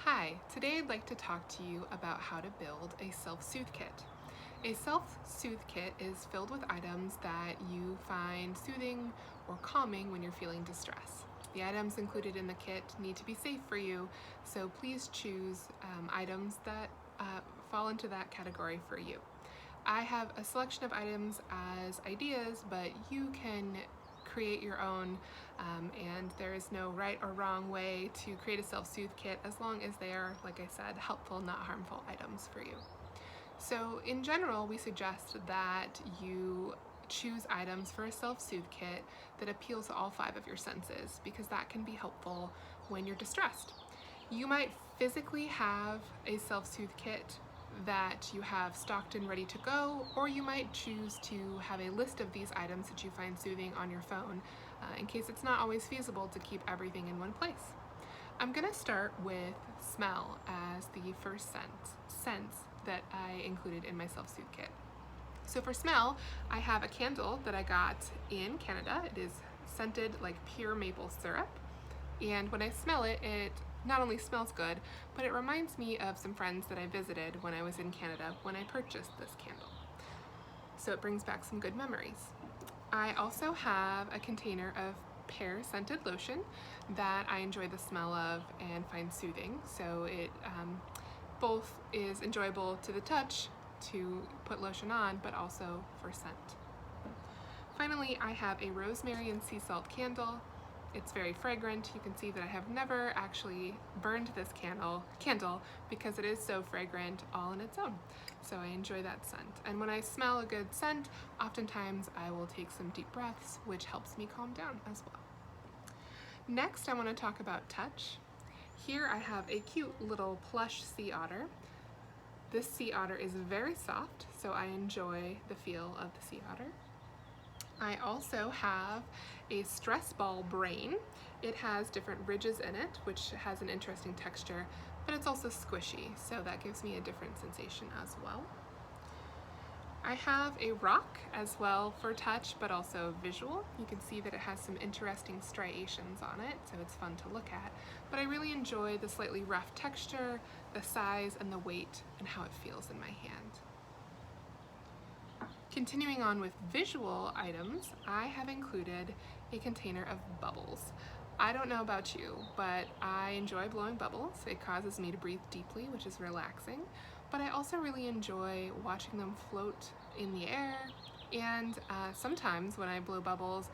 Hi, today I'd like to talk to you about how to build a self-soothe kit. A self-soothe kit is filled with items that you find soothing or calming when you're feeling distress. The items included in the kit need to be safe for you, so please choose items that fall into that category for you. I have a selection of items as ideas, but you can create your own, and there is no right or wrong way to create a self-soothe kit as long as they are, like I said, helpful, not harmful items for you. So in general, we suggest that you choose items for a self-soothe kit that appeal to all 5 of your senses, because that can be helpful when you're distressed. You might physically have a self-soothe kit that you have stocked and ready to go, or you might choose to have a list of these items that you find soothing on your phone in case it's not always feasible to keep everything in one place. I'm going to start with smell as the first sense that I included in my self-soothe kit. So for smell, I have a candle that I got in Canada. It is scented like pure maple syrup, and when I smell it, it not only smells good, but it reminds me of some friends that I visited when I was in Canada when I purchased this candle. So it brings back some good memories. I also have a container of pear scented lotion that I enjoy the smell of and find soothing. So it both is enjoyable to the touch to put lotion on, but also for scent. Finally, I have a rosemary and sea salt candle. It's very fragrant. You can see that I have never actually burned this candle because it is so fragrant all on its own. So I enjoy that scent. And when I smell a good scent, oftentimes I will take some deep breaths, which helps me calm down as well. Next, I want to talk about touch. Here I have a cute little plush sea otter. This sea otter is very soft, so I enjoy the feel of the sea otter. I also have a stress ball brain. It has different ridges in it, which has an interesting texture, but it's also squishy, so that gives me a different sensation as well. I have a rock as well for touch, but also visual. You can see that it has some interesting striations on it, so it's fun to look at. But I really enjoy the slightly rough texture, the size, and the weight, and how it feels in my hand. Continuing on with visual items, I have included a container of bubbles. I don't know about you, but I enjoy blowing bubbles. It causes me to breathe deeply, which is relaxing, but I also really enjoy watching them float in the air, and sometimes when I blow bubbles,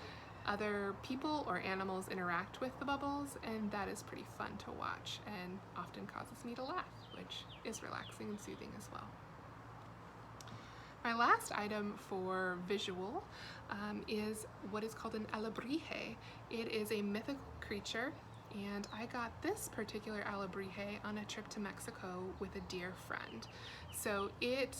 other people or animals interact with the bubbles, and that is pretty fun to watch and often causes me to laugh, which is relaxing and soothing as well. My last item for visual is what is called an alebrije. It is a mythical creature, and I got this particular alebrije on a trip to Mexico with a dear friend. So it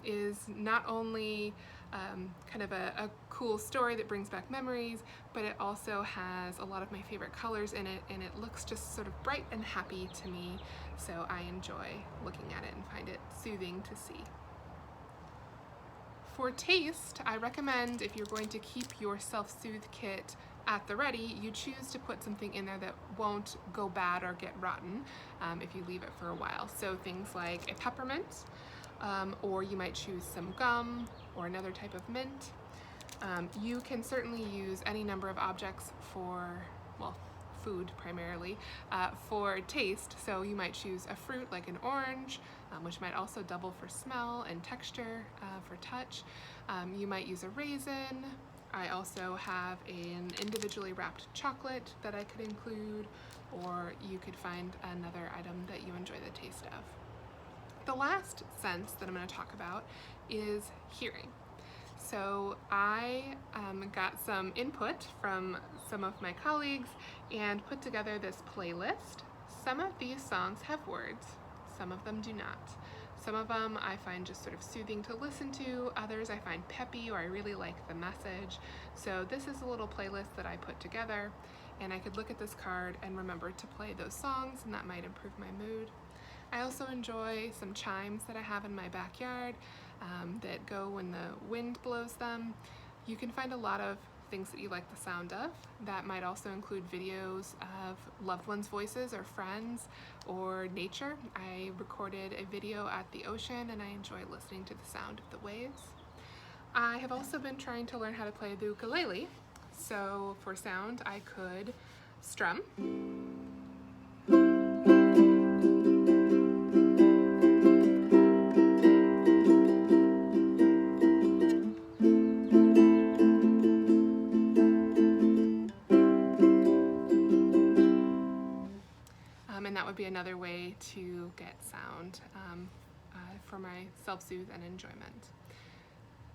is not only kind of a cool story that brings back memories, but it also has a lot of my favorite colors in it, and it looks just sort of bright and happy to me, so I enjoy looking at it and find it soothing to see. For taste, I recommend if you're going to keep your self-soothe kit at the ready, you choose to put something in there that won't go bad or get rotten if you leave it for a while. So things like a peppermint, or you might choose some gum or another type of mint. You can certainly use any number of objects for, well, food primarily, for taste. So you might choose a fruit like an orange, which might also double for smell and texture for touch. You might use a raisin. I also have an individually wrapped chocolate that I could include, or you could find another item that you enjoy the taste of. The last sense that I'm going to talk about is hearing. So I got some input from some of my colleagues and put together this playlist. Some of these songs have words, some of them do not. Some of them I find just sort of soothing to listen to, others I find peppy or I really like the message. So this is a little playlist that I put together, and I could look at this card and remember to play those songs, and that might improve my mood. I also enjoy some chimes that I have in my backyard that go when the wind blows them. You can find a lot of things that you like the sound of. That might also include videos of loved ones' voices or friends or nature. I recorded a video at the ocean and I enjoy listening to the sound of the waves. I have also been trying to learn how to play the ukulele. So for sound, I could strum. And that would be another way to get sound for my self-soothe and enjoyment.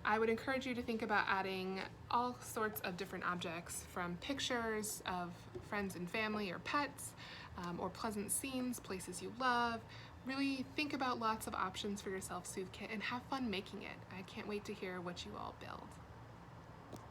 I would encourage you to think about adding all sorts of different objects, from pictures of friends and family or pets, or pleasant scenes, places you love. Really think about lots of options for your self-soothe kit and have fun making it. I can't wait to hear what you all build.